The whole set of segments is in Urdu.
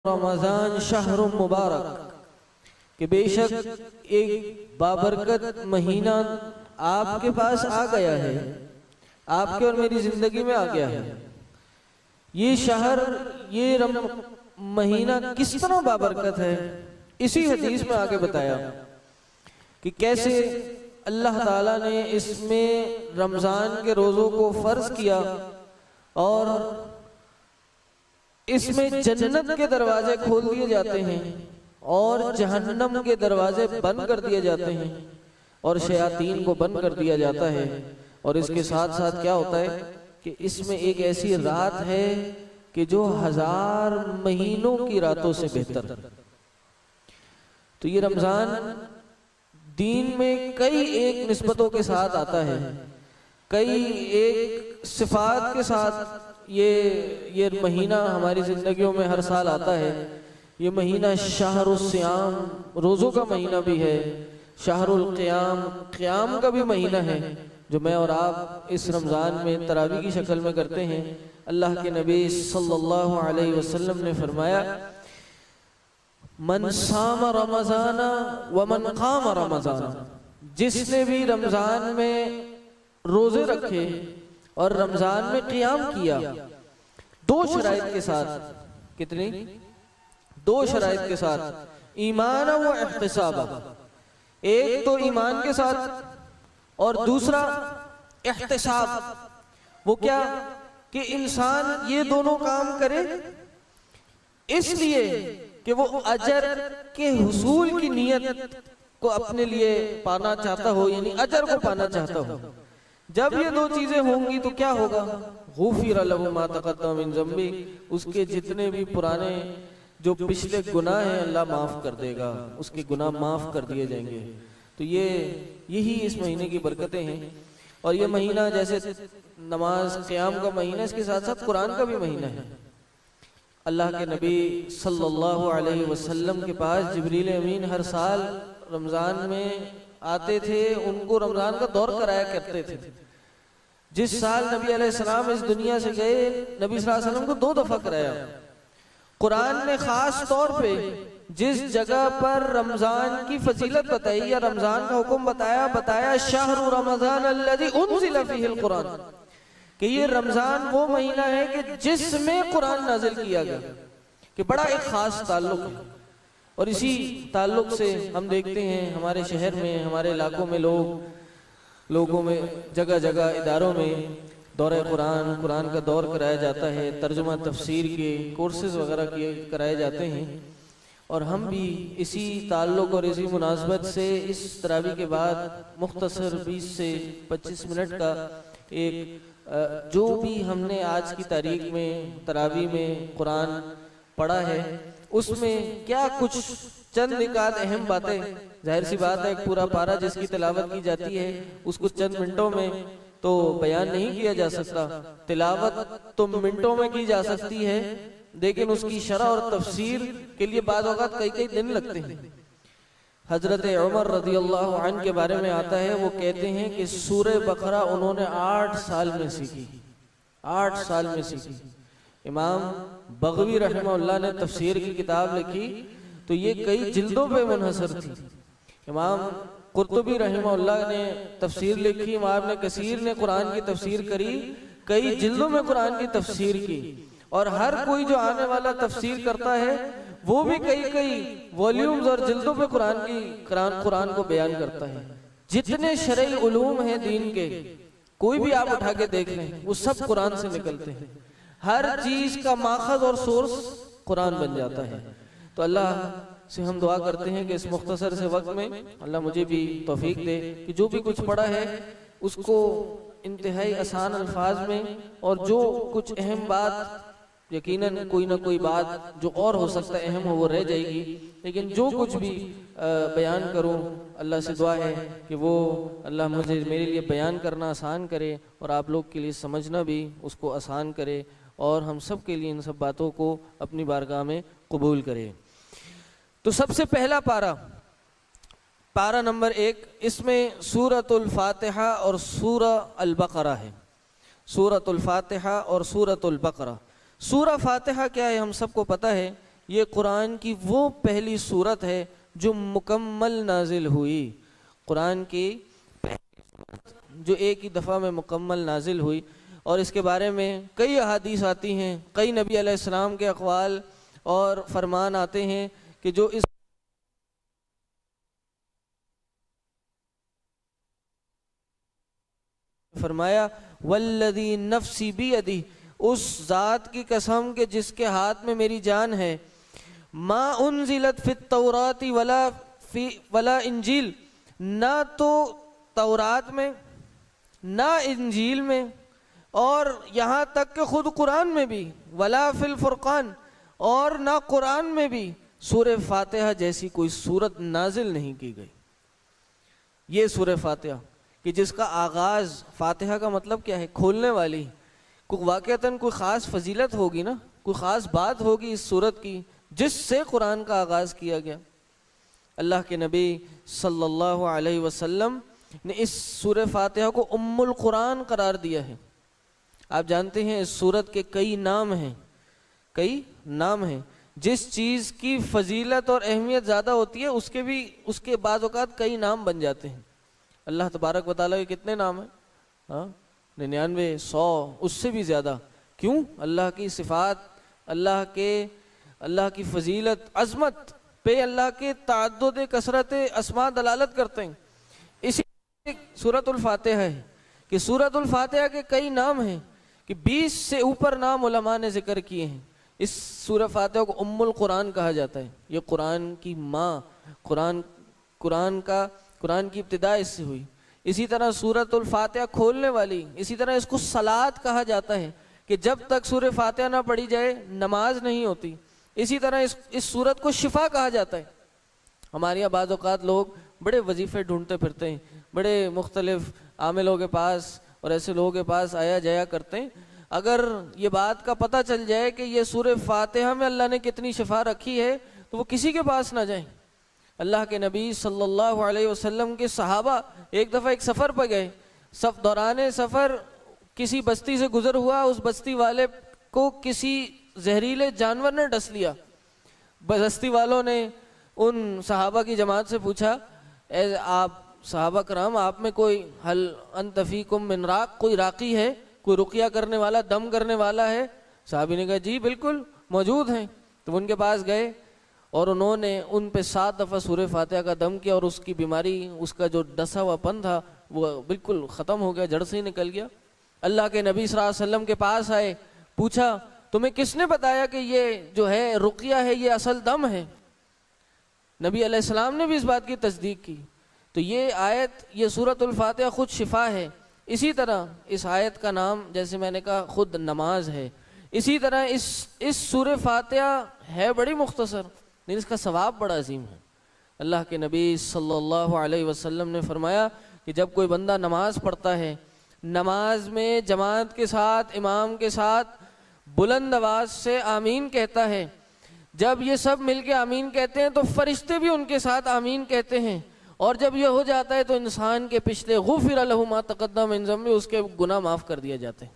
رمضان شہر مبارک کہ بے شک ایک بابرکت مہینہ آپ کے پاس آ گیا ہے، آپ کے اور میری زندگی میں آ گیا ہے۔ یہ شہر، یہ مہینہ کس طرح بابرکت ہے، اسی حدیث میں آگے بتایا کہ کیسے اللہ تعالیٰ نے اس میں رمضان کے روزوں کو فرض کیا اور اس میں جنت کے دروازے کھول دیے جاتے ہیں اور جہنم کے دروازے بند کر دیے جاتے ہیں اور شیاطین کو بند کر دیا جاتا ہے۔ اور اس کے ساتھ ساتھ کیا ہوتا ہے کہ اس میں ایک ایسی رات ہے کہ جو 1000 مہینوں کی راتوں سے بہتر۔ تو یہ رمضان دین میں کئی ایک نسبتوں کے ساتھ آتا ہے، کئی ایک صفات کے ساتھ یہ مہینہ ہماری زندگیوں میں ہر سال آتا ہے۔ یہ مہینہ شہر الصیام، روزوں کا مہینہ بھی ہے، شہر القیام، قیام کا بھی مہینہ ہے، جو میں اور آپ اس رمضان میں تراویح کی شکل میں کرتے ہیں۔ اللہ کے نبی صلی اللہ علیہ وسلم نے فرمایا من صام رمضان ومن قام رمضان، جس نے بھی رمضان میں روزے رکھے اور رمضان میں قیام کیا، 2 شرائط کے ساتھ۔ کتنی؟ 2 شرائط کے ساتھ، ایمان و احتساب۔ ایک تو ایمان کے ساتھ اور دوسرا احتساب۔ وہ کیا کہ انسان یہ دونوں کام کرے اس لیے کہ وہ اجر کے حصول کی نیت کو اپنے لیے پانا چاہتا ہو، یعنی اجر کو پانا چاہتا ہو۔ جب یہ 2 چیزیں ہوں گی تو کیا ہوگا؟ غفر له ما تقدم من ذنبه، اس کے جتنے بھی پرانے جو پچھلے گناہ ہیں اللہ معاف کر دے گا، اس کے گناہ معاف کر دیے جائیں گے۔ تو یہی اس مہینے کی برکتیں ہیں۔ اور یہ مہینہ جیسے نماز قیام کا مہینہ، اس کے ساتھ ساتھ قرآن کا بھی مہینہ ہے۔ اللہ کے نبی صلی اللہ علیہ وسلم کے پاس جبریل امین ہر سال رمضان میں آتے تھے، ان کو رمضان کا دور کرایا کرتے تھے۔ جس سال نبی علیہ السلام اس دنیا سے گئے، نبی صلی اللہ علیہ وسلم کو 2 دفعہ کرایا۔ قرآن نے خاص طور پہ جس جگہ پر رمضان کی فضیلت بتائی یا رمضان کا حکم بتایا شہر رمضان الذی انزل فیہ القرآن، کہ یہ رمضان وہ مہینہ ہے کہ جس میں قرآن نازل کیا گیا، کہ بڑا ایک خاص تعلق ہے۔ اور اسی تعلق سے ہم دیکھتے ہیں ہمارے شہر میں، ہمارے علاقوں میں لوگوں میں جگہ جگہ اداروں میں دورہ قرآن کا دور کرایا جاتا ہے، ترجمہ تفسیر کے کورسز وغیرہ کرائے جاتے ہیں۔ اور ہم بھی اسی تعلق اور اسی مناسبت سے اس تراویح کے بعد مختصر 20 سے 25 منٹ کا ایک جو بھی ہم نے آج کی تاریخ میں تراویح میں قرآن پڑھا ہے، اس میں کیا کچھ چند نکات اہم باتیں، ظاہر سی بات ہے ایک پورا پارہ جس کی تلاوت کی جاتی ہے اس کو چند منٹوں میں تو بیان نہیں کیا جا سکتا۔ تلاوت تو منٹوں میں کی جا سکتی ہے، لیکن اس کی شرح اور تفسیر کے لیے بعض اوقات کئی دن لگتے ہیں۔ حضرت عمر رضی اللہ عنہ کے بارے میں آتا ہے، وہ کہتے ہیں کہ سورہ بقرہ انہوں نے 8 سال میں سیکھی، 8 سال میں سیکھی۔ امام بغوی رحمہ اللہ نے تفسیر کی کتاب لکھی تو یہ کئی جلدوں پہ منحصر تھی۔ امام قرطبی رحمہ اللہ نے تفسیر لکھی، امام ابن کثیر نے قرآن کی تفسیر کری، کئی جلدوں میں قرآن کی تفسیر کی۔ اور ہر کوئی جو آنے والا تفسیر کرتا ہے وہ بھی کئی والیومز اور جلدوں پہ قرآن کو بیان کرتا ہے۔ جتنے شرعی علوم ہیں دین کے، کوئی بھی آپ اٹھا کے دیکھ لیں، وہ سب قرآن سے نکلتے ہیں۔ ہر چیز کا ماخذ اور سورس قرآن بن جاتا ہے۔ تو اللہ سے ہم دعا کرتے ہیں کہ اس مختصر سے وقت میں اللہ مجھے بھی توفیق دے کہ جو بھی کچھ پڑھا ہے اس کو انتہائی آسان الفاظ میں، اور جو کچھ اہم بات یقیناً کوئی نہ کوئی بات جو اور ہو سکتا ہے اہم ہو وہ رہ جائے گی، لیکن جو کچھ بھی بیان کروں اللہ سے دعا ہے کہ وہ اللہ میرے لیے بیان کرنا آسان کرے اور آپ لوگ کے لیے سمجھنا بھی اس کو آسان کرے، اور ہم سب کے لیے ان سب باتوں کو اپنی بارگاہ میں قبول کرے۔ تو سب سے پہلا پارہ نمبر 1، اس میں سورۃ الفاتحہ اور سورہ البقرہ ہے۔ سورۃ الفاتحہ اور سورۃ البقرہ۔ سورہ فاتحہ کیا ہے ہم سب کو پتہ ہے یہ قرآن کی وہ پہلی سورت ہے جو مکمل نازل ہوئی، قرآن کی پہلی سورت جو ایک ہی دفعہ میں مکمل نازل ہوئی۔ اور اس کے بارے میں کئی احادیث آتی ہیں، کئی نبی علیہ السلام کے اقوال اور فرمان آتے ہیں کہ جو اس فرمایا والذی نفسی بیدی، اس ذات کی قسم کہ جس کے ہاتھ میں میری جان ہے، ما انزلت فی التورات ولا انجیل، نہ تو تورات میں نہ انجیل میں اور یہاں تک کہ خود قرآن میں بھی، ولا فی الفرقان، اور نہ قرآن میں بھی سورہ فاتحہ جیسی کوئی سورت نازل نہیں کی گئی۔ یہ سورہ فاتحہ کہ جس کا آغاز، فاتحہ کا مطلب کیا ہے؟ کھولنے والی، کوئی واقعتاً کوئی خاص فضیلت ہوگی نا، کوئی خاص بات ہوگی اس سورت کی جس سے قرآن کا آغاز کیا گیا۔ اللہ کے نبی صلی اللہ علیہ وسلم نے اس سورہ فاتحہ کو ام القرآن قرار دیا ہے۔ آپ جانتے ہیں اس سورت کے کئی نام ہیں، جس چیز کی فضیلت اور اہمیت زیادہ ہوتی ہے اس کے بعض اوقات کئی نام بن جاتے ہیں۔ اللہ تبارک و تعالیٰ کے کتنے نام ہیں؟ 99، 100، اس سے بھی زیادہ۔ کیوں؟ اللہ کی صفات، اللہ کی فضیلت، عظمت پہ اللہ کے تعدد کثرت اسماء دلالت کرتے ہیں۔ اسی سورۃ الفاتحہ ہے کہ سورۃ الفاتحہ کے کئی نام ہیں کہ 20 سے اوپر نام علماء نے ذکر کیے ہیں۔ اس سورہ فاتحہ کو ام القرآن کہا جاتا ہے، یہ قرآن کی ماں، قرآن کی ابتدا اس سے ہوئی۔ اسی طرح سورۃ الفاتحہ کھولنے والی، اسی طرح اس کو صلاۃ کہا جاتا ہے کہ جب تک سورہ فاتحہ نہ پڑھی جائے نماز نہیں ہوتی۔ اسی طرح اس سورت کو شفا کہا جاتا ہے۔ ہمارے یہاں بعض اوقات لوگ بڑے وظیفے ڈھونڈتے پھرتے ہیں، بڑے مختلف عاملوں کے پاس اور ایسے لوگوں کے پاس آیا جایا کرتے ہیں۔ اگر یہ بات کا پتہ چل جائے کہ یہ سورہ فاتحہ میں اللہ نے کتنی شفا رکھی ہے تو وہ کسی کے پاس نہ جائیں۔ اللہ کے نبی صلی اللہ علیہ وسلم کے صحابہ ایک دفعہ ایک سفر پہ گئے، دوران سفر کسی بستی سے گزر ہوا، اس بستی والے کو کسی زہریلے جانور نے ڈس لیا۔ بستی والوں نے ان صحابہ کی جماعت سے پوچھا، اے آپ صحابہ کرام، آپ میں کوئی هل انت فیکم من راق، کوئی راقی ہے، کوئی رقیہ کرنے والا، دم کرنے والا ہے؟ صحابی نے کہا جی بالکل موجود ہیں۔ تو ان کے پاس گئے اور انہوں نے ان پہ 7 دفعہ سورہ فاتحہ کا دم کیا اور اس کی بیماری، اس کا جو ڈسا ہوا پن تھا وہ بالکل ختم ہو گیا، جڑ سے ہی نکل گیا۔ اللہ کے نبی صلی اللہ علیہ وسلم کے پاس آئے، پوچھا تمہیں کس نے بتایا کہ یہ جو ہے رقیہ ہے، یہ اصل دم ہے؟ نبی علیہ السلام نے بھی اس بات کی تصدیق کی۔ تو یہ آیت، یہ سورۃ الفاتحہ خود شفا ہے۔ اسی طرح اس آیت کا نام جیسے میں نے کہا خود نماز ہے۔ اسی طرح اس سورہ فاتحہ ہے بڑی مختصر لیکن اس کا ثواب بڑا عظیم ہے۔ اللہ کے نبی صلی اللہ علیہ وسلم نے فرمایا کہ جب کوئی بندہ نماز پڑھتا ہے، نماز میں جماعت کے ساتھ، امام کے ساتھ بلند آواز سے آمین کہتا ہے، جب یہ سب مل کے آمین کہتے ہیں تو فرشتے بھی ان کے ساتھ آمین کہتے ہیں، اور جب یہ ہو جاتا ہے تو انسان کے پچھلے غفر لہ ما تقدم من ذنبہ، اس کے گناہ معاف کر دیا جاتے ہیں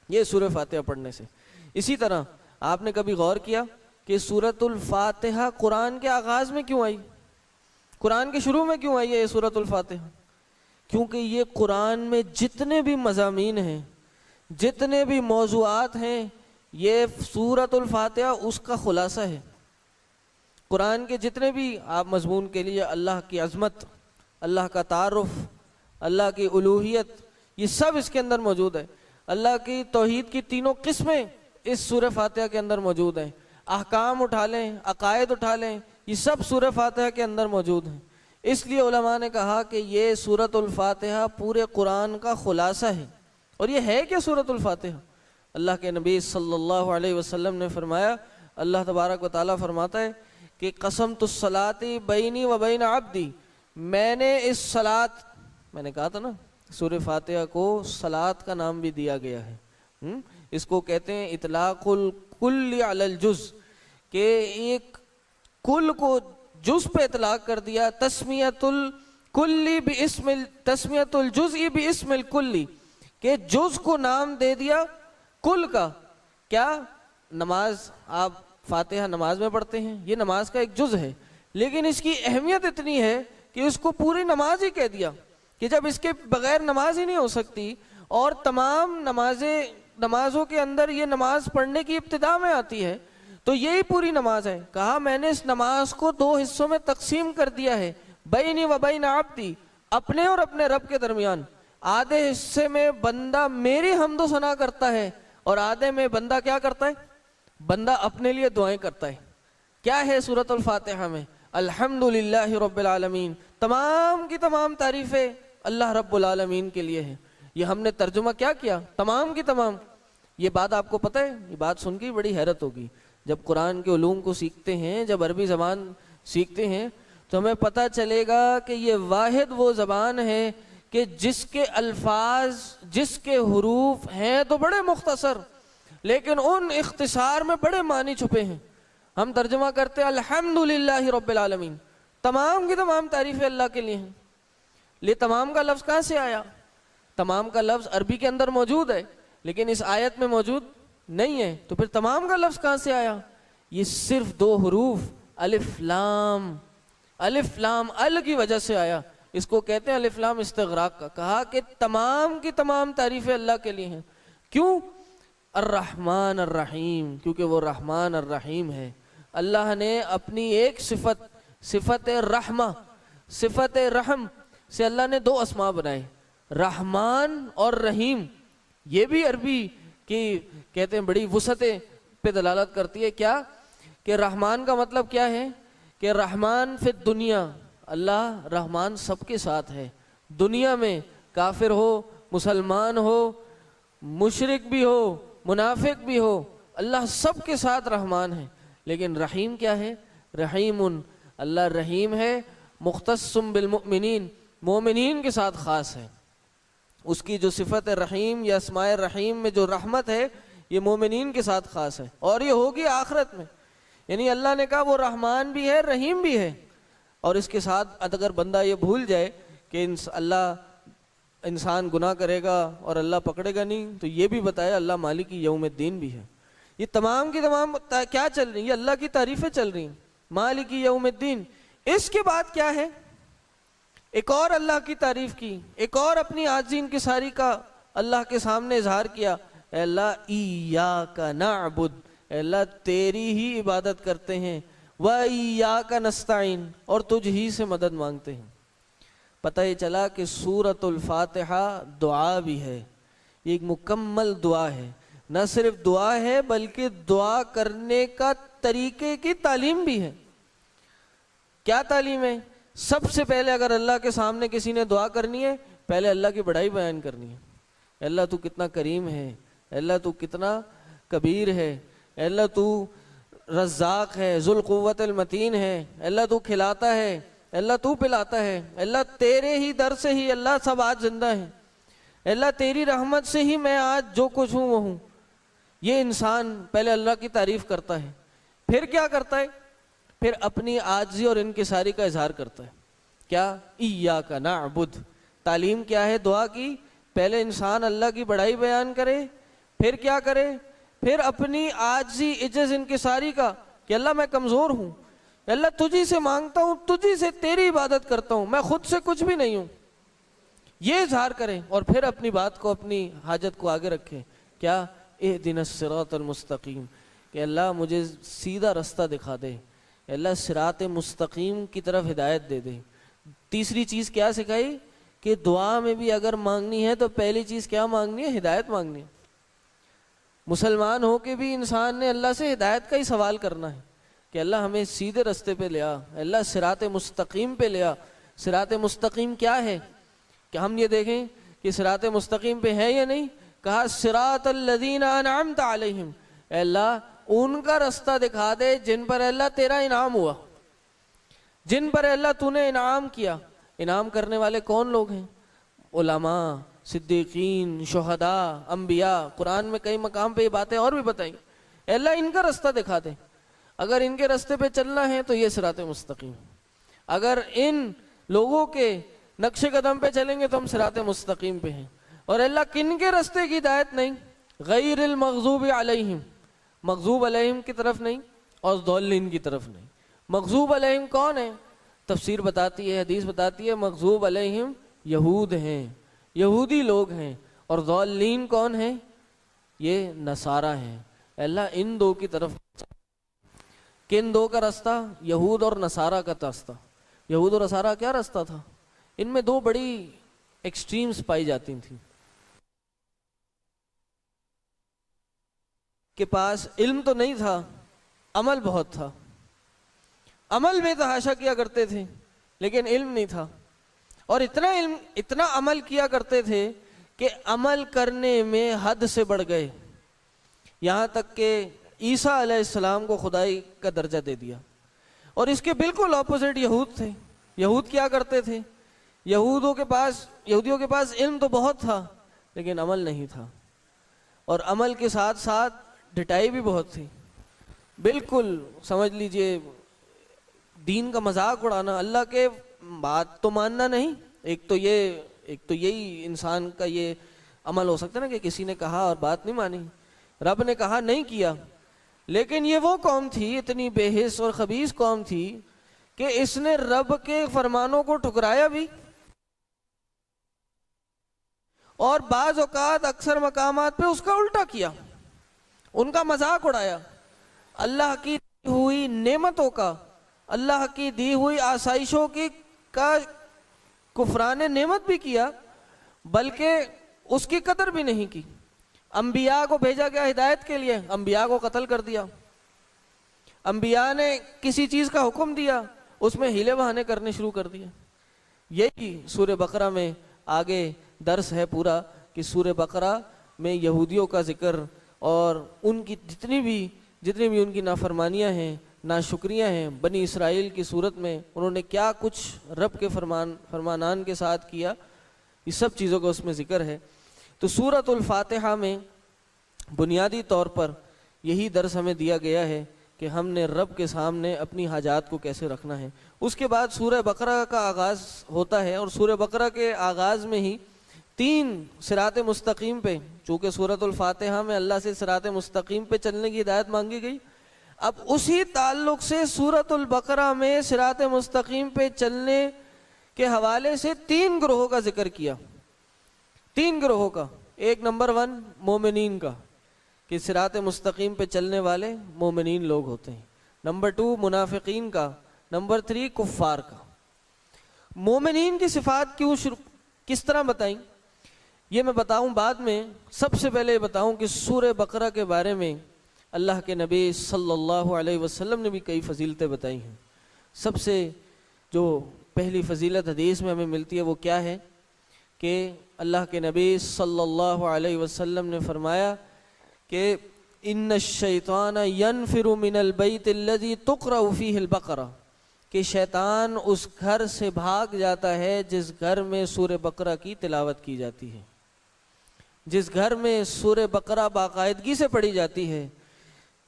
یہ سورہ فاتحہ پڑھنے سے۔ اسی طرح آپ نے کبھی غور کیا کہ سورۃ الفاتحہ قرآن کے آغاز میں کیوں آئی؟ قرآن کے شروع میں کیوں آئی ہے یہ سورۃ الفاتحہ؟ کیونکہ یہ قرآن میں جتنے بھی مضامین ہیں، جتنے بھی موضوعات ہیں، یہ سورۃ الفاتحہ اس کا خلاصہ ہے۔ قرآن کے جتنے بھی آپ مضمون کے لیے اللہ کی عظمت، اللہ کا تعارف، اللہ کی الوہیت، یہ سب اس کے اندر موجود ہے۔ اللہ کی توحید کی تینوں قسمیں اس سورہ فاتحہ کے اندر موجود ہیں۔ احکام اٹھا لیں، عقائد اٹھا لیں، یہ سب سورہ فاتحہ کے اندر موجود ہیں۔ اس لیے علماء نے کہا کہ یہ سورۃ الفاتحہ پورے قرآن کا خلاصہ ہے۔ اور یہ ہے کیا سورۃ الفاتحہ؟ اللہ کے نبی صلی اللہ علیہ وسلم نے فرمایا، اللہ تبارک و تعالیٰ فرماتا ہے کہ قسمت الصلاۃ بینی و بین عبدی، میں نے اس صلاۃ، میں نے کہا تھا نا سورہ فاتحہ کو صلاۃ کا نام بھی دیا گیا ہے، اس کو کہتے ہیں اطلاق الکل علی الجز، کہ ایک کل کو جز پہ اطلاق کر دیا، تسمیت الکلی باسم تسمیت الجزء باسم الکلی، کہ جز کو نام دے دیا کل کا۔ کیا؟ نماز آپ فاتحہ نماز میں پڑھتے ہیں، یہ نماز کا ایک جز ہے، لیکن اس کی اہمیت اتنی ہے کہ اس کو پوری نماز ہی کہہ دیا کہ جب اس کے بغیر نماز ہی نہیں ہو سکتی، اور تمام نمازوں کے اندر یہ نماز پڑھنے کی ابتدا میں آتی ہے، تو یہی پوری نماز ہے۔ کہا میں نے اس نماز کو 2 حصوں میں تقسیم کر دیا ہے، بینی و بین عبدی، اپنے اور اپنے رب کے درمیان۔ آدھے حصے میں بندہ میری حمد و ثنا کرتا ہے، اور آدھے میں بندہ کیا کرتا ہے؟ بندہ اپنے لیے دعائیں کرتا ہے۔ کیا ہے سورۃ الفاتحہ میں؟ الحمدللہ رب العالمین، تمام کی تمام تعریفیں اللہ رب العالمین کے لیے ہیں۔ یہ ہم نے ترجمہ کیا کیا؟ تمام کی تمام۔ یہ بات آپ کو پتہ ہے؟ یہ بات سن کے بڑی حیرت ہوگی۔ جب قرآن کے علوم کو سیکھتے ہیں، جب عربی زبان سیکھتے ہیں، تو ہمیں پتہ چلے گا کہ یہ واحد وہ زبان ہے کہ جس کے الفاظ، جس کے حروف ہیں تو بڑے مختصر، لیکن ان اختصار میں بڑے معنی چھپے ہیں۔ ہم ترجمہ کرتے ہیں الحمدللہ رب العالمین، تمام کی تمام تعریفیں اللہ کے لیے ہیں۔ یہ تمام کا لفظ کہاں سے آیا؟ تمام کا لفظ عربی کے اندر موجود ہے، لیکن اس آیت میں موجود نہیں ہے، تو پھر تمام کا لفظ کہاں سے آیا؟ یہ صرف 2 حروف الف لام، الف لام ال کی وجہ سے آیا۔ اس کو کہتے ہیں الف لام استغراق کا۔ کہا کہ تمام کی تمام تعریفیں اللہ کے لیے ہیں۔ کیوں؟ الرحمن الرحیم، کیونکہ وہ رحمان الرحیم ہے۔ اللہ نے اپنی ایک صفت رحمہ، صفت رحم سے اللہ نے 2 اسماء بنائے، رحمان اور رحیم۔ یہ بھی عربی کی کہتے ہیں بڑی وسعت پہ دلالت کرتی ہے۔ کیا کہ رحمان کا مطلب کیا ہے؟ کہ رحمان فی الدنیا، اللہ رحمان سب کے ساتھ ہے۔ دنیا میں کافر ہو، مسلمان ہو، مشرک بھی ہو، منافق بھی ہو، اللہ سب کے ساتھ رحمان ہے۔ لیکن رحیم کیا ہے؟ رحیم، اللہ رحیم ہے، مختص بالمؤمنین، مومنین کے ساتھ خاص ہے۔ اس کی جو صفت رحیم یا اسماء رحیم میں جو رحمت ہے، یہ مومنین کے ساتھ خاص ہے، اور یہ ہوگی آخرت میں۔ یعنی اللہ نے کہا وہ رحمان بھی ہے، رحیم بھی ہے، اور اس کے ساتھ اگر بندہ یہ بھول جائے کہ انسان گناہ کرے گا اور اللہ پکڑے گا نہیں، تو یہ بھی بتایا اللہ مالک یوم الدین بھی ہے۔ یہ تمام کی تمام کیا چل رہی ہیں؟ یہ اللہ کی تعریفیں چل رہی ہیں، مالک یوم الدین۔ اس کے بعد کیا ہے؟ ایک اور اللہ کی تعریف کی، ایک اور اپنی عاجزی انکساری کا اللہ کے سامنے اظہار کیا۔ اے اللہ ایاک نعبد، اے اللہ تیری ہی عبادت کرتے ہیں، وَإِيَّاكَ نَسْتَعِينُ، اور تجھ ہی سے مدد مانگتے ہیں۔ پتہ یہ چلا کہ سورۃ الفاتحہ دعا بھی ہے، یہ ایک مکمل دعا ہے۔ نہ صرف دعا ہے بلکہ دعا کرنے کا طریقے کی تعلیم بھی ہے۔ کیا تعلیم ہے؟ سب سے پہلے اگر اللہ کے سامنے کسی نے دعا کرنی ہے، پہلے اللہ کی بڑائی بیان کرنی ہے۔ اے اللہ تو کتنا کریم ہے، اے اللہ تو کتنا کبیر ہے، اے اللہ تو رزاق ہے، ذو القوت المتین ہے، اے اللہ تو کھلاتا ہے، اے اللہ تو پلاتا ہے، اے اللہ تیرے ہی در سے ہی اللہ سب آج زندہ ہیں، اے اللہ تیری رحمت سے ہی میں آج جو کچھ ہوں وہ ہوں۔ یہ انسان پہلے اللہ کی تعریف کرتا ہے، پھر کیا کرتا ہے؟ پھر اپنی عاجزی اور انکساری کا اظہار کرتا ہے۔ کیا؟ ایاک نعبد۔ تعلیم کیا ہے دعا کی؟ پہلے انسان اللہ کی بڑائی بیان کرے، پھر کیا کرے؟ پھر اپنی عاجزی، عجز، انکساری کا کہ اللہ میں کمزور ہوں، اللہ تجھی سے مانگتا ہوں، تجھی سے تیری عبادت کرتا ہوں، میں خود سے کچھ بھی نہیں ہوں، یہ اظہار کریں، اور پھر اپنی بات کو، اپنی حاجت کو آگے رکھیں۔ کیا؟ اہدنا الصراط المستقیم، کہ اللہ مجھے سیدھا رستہ دکھا دے، اللہ صراط مستقیم کی طرف ہدایت دے دے۔ تیسری چیز کیا سکھائی؟ کہ دعا میں بھی اگر مانگنی ہے تو پہلی چیز کیا مانگنی ہے؟ ہدایت مانگنی ہے۔ مسلمان ہو کے بھی انسان نے اللہ سے ہدایت کا ہی سوال کرنا ہے کہ اللہ ہمیں سیدھے رستے پہ لیا، اللہ صراط مستقیم پہ لیا۔ صراط مستقیم کیا ہے؟ کہ ہم یہ دیکھیں کہ صراط مستقیم پہ ہے یا نہیں۔ کہا صراط الذین انعمت علیہم، اے اللہ ان کا رستہ دکھا دے جن پر اللہ تیرا انعام ہوا، جن پر اللہ تو نے انعام کیا۔ انعام کرنے والے کون لوگ ہیں؟ علماء، صدیقین، شہداء، انبیاء۔ قرآن میں کئی مقام پہ یہ باتیں اور بھی بتائیں۔ اے اللہ ان کا رستہ دکھا دے، اگر ان کے رستے پہ چلنا ہے تو یہ صراط مستقیم، اگر ان لوگوں کے نقش قدم پہ چلیں گے تو ہم صراط مستقیم پہ ہیں۔ اور اللہ کن کے رستے کی ہدایت نہیں؟ غیر المغضوب علیہم، مغضوب علیہم کی طرف نہیں، اور ضالین کی طرف نہیں۔ مغضوب علیہم کون ہے؟ تفسیر بتاتی ہے، حدیث بتاتی ہے مغضوب علیہم یہود ہیں، یہودی لوگ ہیں، اور ضالین کون ہیں؟ یہ نصارہ ہیں۔ اللہ ان دو کی طرف، کن دو کا راستہ؟ یہود اور نصارہ کا راستہ۔ یہود اور نصارہ کیا راستہ تھا؟ ان میں دو بڑی ایکسٹریمز پائی جاتی تھیں، کے پاس علم تو نہیں تھا، عمل بہت تھا، عمل بے تحاشا کیا کرتے تھے لیکن علم نہیں تھا، اور اتنا عمل کیا کرتے تھے کہ عمل کرنے میں حد سے بڑھ گئے، یہاں تک کہ عیسیٰ علیہ السلام کو خدائی کا درجہ دے دیا۔ اور اس کے بالکل اپوزٹ یہود تھے۔ یہود کیا کرتے تھے؟ یہودیوں کے پاس علم تو بہت تھا لیکن عمل نہیں تھا، اور عمل کے ساتھ ساتھ ڈٹائی بھی بہت تھی، بالکل سمجھ لیجئے دین کا مذاق اڑانا، اللہ کے بات تو ماننا نہیں۔ ایک تو یہی انسان کا یہ عمل ہو سکتا ہے نا کہ کسی نے کہا اور بات نہیں مانی، رب نے کہا نہیں کیا، لیکن یہ وہ قوم تھی، اتنی بے حس اور خبیث قوم تھی کہ اس نے رب کے فرمانوں کو ٹھکرایا بھی، اور بعض اوقات اکثر مقامات پہ اس کا الٹا کیا، ان کا مذاق اڑایا، اللہ کی دی ہوئی نعمتوں کا، اللہ کی دی ہوئی آسائشوں کا کفران نعمت بھی کیا، بلکہ اس کی قدر بھی نہیں کی۔ انبیاء کو بھیجا گیا ہدایت کے لیے، انبیاء کو قتل کر دیا۔ انبیاء نے کسی چیز کا حکم دیا، اس میں ہیلے بہانے کرنے شروع کر دیا۔ یہی سورہ بقرہ میں آگے درس ہے پورا، کہ سورہ بقرہ میں یہودیوں کا ذکر اور ان کی جتنی بھی ان کی نافرمانیاں ہیں، ناشکریاں ہیں، بنی اسرائیل کی صورت میں انہوں نے کیا کچھ رب کے فرمانان کے ساتھ کیا، یہ سب چیزوں کا اس میں ذکر ہے۔ تو سورۃ الفاتحہ میں بنیادی طور پر یہی درس ہمیں دیا گیا ہے کہ ہم نے رب کے سامنے اپنی حاجات کو کیسے رکھنا ہے۔ اس کے بعد سورہ بقرہ کا آغاز ہوتا ہے، اور سورہ بقرہ کے آغاز میں ہی 3 صراط مستقیم پہ، چونکہ سورۃ الفاتحہ میں اللہ سے صراط مستقیم پہ چلنے کی ہدایت مانگی گئی، اب اسی تعلق سے سورۃ البقرہ میں صراط مستقیم پہ چلنے کے حوالے سے 3 گروہوں کا ذکر کیا۔ 3 گروہوں کا، ایک نمبر 1 مومنین کا، کہ صراط مستقیم پہ چلنے والے مومنین لوگ ہوتے ہیں، نمبر 2 منافقین کا، نمبر 3 کفار کا۔ مومنین کی صفات کس طرح بتائیں یہ میں بتاؤں بعد میں، سب سے پہلے بتاؤں کہ سورہ بقرہ کے بارے میں اللہ کے نبی صلی اللہ علیہ وسلم نے بھی کئی فضیلتیں بتائی ہیں۔ سب سے جو پہلی فضیلت حدیث میں ہمیں ملتی ہے وہ کیا ہے کہ اللہ کے نبی صلی اللہ علیہ وسلم نے فرمایا کہ ان الشیطان ینفر من البیت الذی تقرأ فیہ البقرہ، کہ شیطان اس گھر سے بھاگ جاتا ہے جس گھر میں سورہ بقرہ کی تلاوت کی جاتی ہے، جس گھر میں سورہ بقرہ باقاعدگی سے پڑھی جاتی ہے۔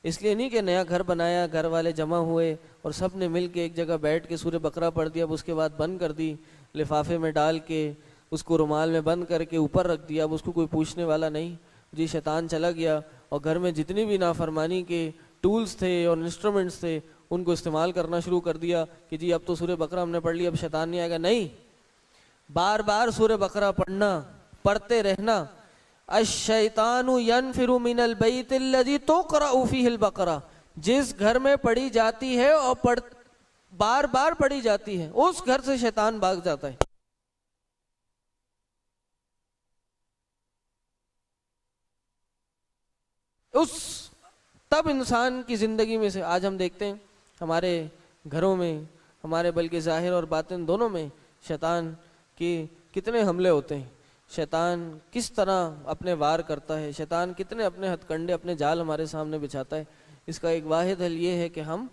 اس لیے نہیں کہ نیا گھر بنایا، گھر والے جمع ہوئے اور سب نے مل کے ایک جگہ بیٹھ کے سورہ بقرہ پڑھ دیا، اب اس کے بعد بند کر دی، لفافے میں ڈال کے اس کو رومال میں بند کر کے اوپر رکھ دیا، اب اس کو کوئی پوچھنے والا نہیں، جی شیطان چلا گیا اور گھر میں جتنی بھی نافرمانی کے ٹولز تھے اور انسٹرومنٹس تھے ان کو استعمال کرنا شروع کر دیا کہ جی اب تو سورہ بقرہ ہم نے پڑھ لی، اب شیطان نہیں آئے گا۔ نہیں، بار بار سورہ بقرہ پڑھنا، پڑھتے رہنا۔ الشیطان ینفر من البیت الذی تقرأ فیہ البقرہ، جس گھر میں پڑھی جاتی ہے اور بار بار پڑھی جاتی ہے اس گھر سے شیطان بھاگ جاتا ہے۔ تب انسان کی زندگی میں سے آج ہم دیکھتے ہیں ہمارے گھروں میں، ہمارے بلکہ ظاہر اور باطن دونوں میں شیطان کے کتنے حملے ہوتے ہیں، شیطان کس طرح اپنے وار کرتا ہے، شیطان کتنے اپنے ہتھ کنڈے، اپنے جال ہمارے سامنے بچھاتا ہے۔ اس کا ایک واحد حل یہ ہے کہ ہم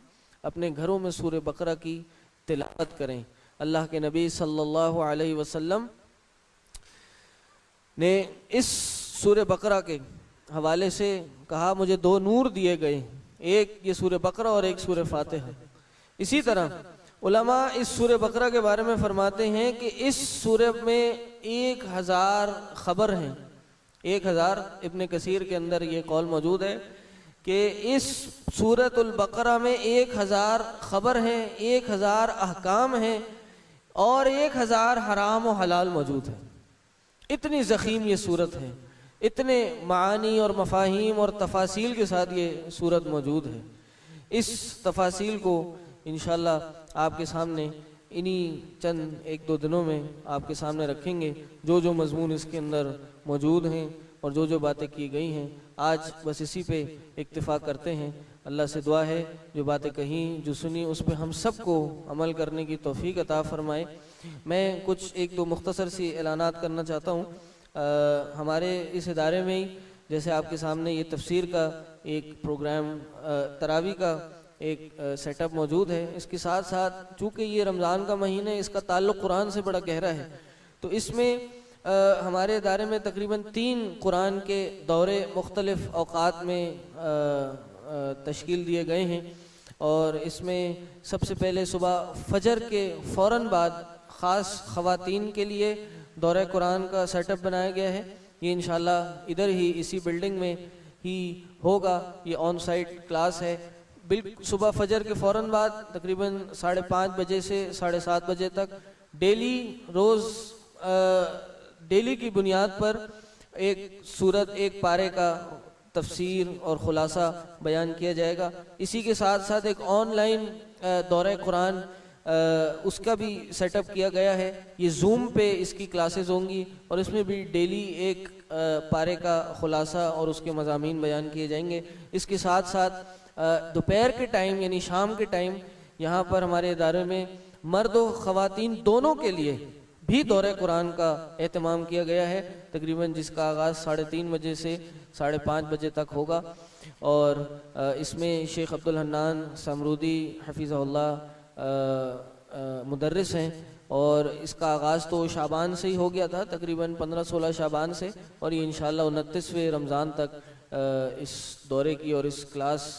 اپنے گھروں میں سورہ بقرہ کی تلاوت کریں۔ اللہ کے نبی صلی اللہ علیہ وسلم نے اس سورہ بقرہ کے حوالے سے کہا مجھے 2 نور دیے گئے، ایک یہ سورہ بقرہ اور ایک سورہ فاتحہ۔ اسی طرح علماء اس سورہ بقرہ کے بارے میں فرماتے ہیں کہ اس سورہ میں 1000 خبر ہیں، 1000 ابن کثیر کے اندر یہ قول موجود ہے کہ اس سورۃ البقرہ میں 1000 خبر ہیں، 1000 احکام ہیں اور 1000 حرام و حلال موجود ہیں۔ اتنی ضخیم یہ سورت ہے، اتنے معانی اور مفاہیم اور تفاصیل کے ساتھ یہ سورت موجود ہے۔ اس تفاصیل کو انشاءاللہ آپ کے سامنے انہی چند 1-2 دنوں میں آپ کے سامنے رکھیں گے، جو مضمون اس کے اندر موجود ہیں اور جو باتیں کی گئی ہیں۔ آج بس اسی پہ اکتفا کرتے ہیں۔ اللہ سے دعا ہے جو باتیں کہیں، جو سنی، اس پہ ہم سب کو عمل کرنے کی توفیق عطا فرمائے۔ میں کچھ 1-2 مختصر سی اعلانات کرنا چاہتا ہوں۔ ہمارے اس ادارے میں ہی جیسے آپ کے سامنے یہ تفسیر کا ایک پروگرام، تراویح کا ایک سیٹ اپ موجود ہے۔ اس کے ساتھ ساتھ چونکہ یہ رمضان کا مہینہ ہے، اس کا تعلق قرآن سے بڑا گہرا ہے، تو اس میں ہمارے ادارے میں تقریباً 3 قرآن کے دورے مختلف اوقات میں تشکیل دیے گئے ہیں، اور اس میں سب سے پہلے صبح فجر کے فوراً بعد خاص خواتین کے لیے دورہ قرآن کا سیٹ اپ بنایا گیا ہے۔ یہ انشاءاللہ ادھر ہی اسی بلڈنگ میں ہی ہوگا، یہ آن سائٹ کلاس ہے۔ بالکل صبح فجر کے فوراً بعد تقریباً 5:30 بجے سے 7:30 بجے تک ڈیلی کی بنیاد پر ایک سورت، ایک پارے کا تفسیر اور خلاصہ بیان کیا جائے گا۔ اسی کے ساتھ ساتھ ایک آن لائن دورہ قرآن اس کا بھی سیٹ اپ کیا گیا ہے۔ یہ زوم پہ اس کی کلاسز ہوں گی اور اس میں بھی ڈیلی ایک پارے کا خلاصہ اور اس کے مضامین بیان کیے جائیں گے۔ اس کے ساتھ ساتھ دوپہر کے ٹائم یعنی شام کے ٹائم یہاں پر ہمارے ادارے میں مرد و خواتین دونوں کے لیے بھی دورہ قرآن کا اہتمام کیا گیا ہے، تقریباً جس کا آغاز 3:30 بجے سے 5:30 بجے تک ہوگا، اور اس میں شیخ عبدالحنان سمرودی حفظہ اللہ مدرس ہیں، اور اس کا آغاز تو شعبان سے ہی ہو گیا تھا، تقریباً 15-16 شعبان سے، اور یہ انشاءاللہ 29ویں رمضان تک اس دورے کی اور اس کلاس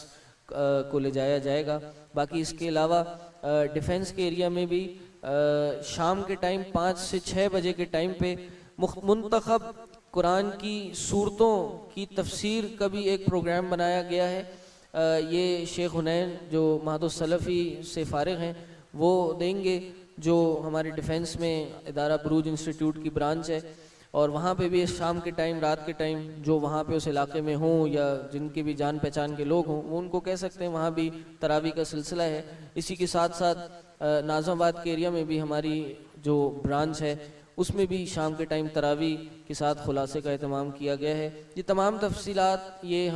کو لے جایا جائے گا۔ باقی اس کے علاوہ ڈیفنس کے ایریا میں بھی شام کے ٹائم 5 سے 6 بجے کے ٹائم پہ منتخب قرآن کی صورتوں کی تفسیر کا بھی ایک پروگرام بنایا گیا ہے۔ یہ شیخ حنین جو مہد السلفی سے فارغ ہیں وہ دیں گے، جو ہمارے ڈیفنس میں ادارہ بروج انسٹیٹیوٹ کی برانچ ہے، اور وہاں پہ بھی شام کے ٹائم، رات کے ٹائم جو وہاں پہ اس علاقے میں ہوں یا جن کے بھی جان پہچان کے لوگ ہوں وہ ان کو کہہ سکتے ہیں، وہاں بھی تراویح کا سلسلہ ہے۔ اسی کے ساتھ ساتھ ناظم آباد کے ایریا میں بھی ہماری جو برانچ ہے اس میں بھی شام کے ٹائم تراویح کے ساتھ خلاصے کا اہتمام کیا گیا ہے۔ یہ تمام تفصیلات یہ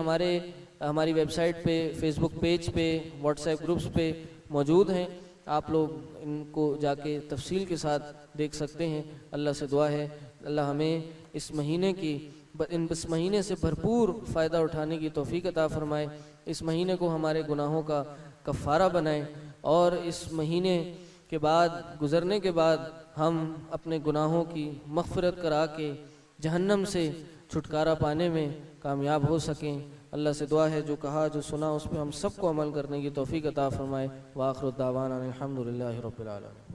ہماری ویب سائٹ پہ، فیس بک پیج پہ، واٹس ایپ گروپس پہ موجود ہیں، آپ لوگ ان کو جا کے تفصیل کے ساتھ دیکھ سکتے ہیں۔ اللہ سے دعا ہے اللہ ہمیں اس مہینے سے بھرپور فائدہ اٹھانے کی توفیق عطا فرمائے، اس مہینے کو ہمارے گناہوں کا کفارہ بنائے، اور اس مہینے کے بعد گزرنے کے بعد ہم اپنے گناہوں کی مغفرت کرا کے جہنم سے چھٹکارا پانے میں کامیاب ہو سکیں۔ اللہ سے دعا ہے جو کہا جو سنا اس پہ ہم سب کو عمل کرنے کی توفیق عطا فرمائے۔ وآخر الدعوانا الحمدللہ رب العالمین۔